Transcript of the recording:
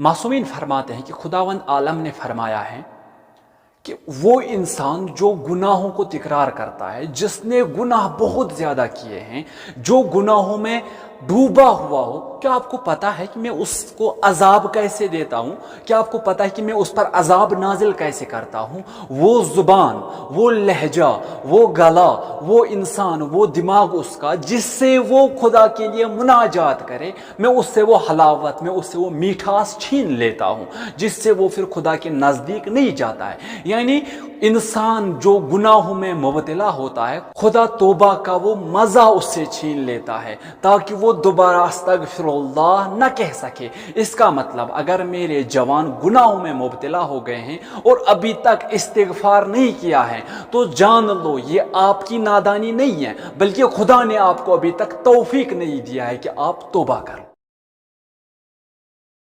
मासूमीन फरमाते हैं कि खुदावंद आलम ने फरमाया है कि वो इंसान जो गुनाहों को तिकरार करता है, जिसने गुनाह बहुत ज्यादा किए हैं, जो गुनाहों में डूबा हुआ हो, क्या आपको पता है कि मैं उसको अजाब कैसे देता हूं? क्या आपको पता है कि मैं उस पर अजाब नाजिल कैसे करता हूं? वो जुबान, वो लहजा, वो गला, वो इंसान, वो दिमाग उसका जिससे वो खुदा के लिए मुनाजात करे, मैं उससे वो हलावत, मैं उससे वो मिठास छीन लेता हूं, जिससे वो फिर खुदा के नजदीक नहीं जाता है। यानी इंसान जो गुनाहों में मुबतला होता है, खुदा तौबा का वो मजा उससे छीन लेता है ताकि वो दोबारा अस्तगफिरुल्लाह न कह सके। इसका मतलब अगर मेरे जवान गुनाहों में मुबतला हो गए हैं और अभी तक इस्तिगफार नहीं किया है, तो जान लो ये आपकी नादानी नहीं है, बल्कि खुदा ने आपको अभी तक तौफीक नहीं दिया है कि आप तौबा करो।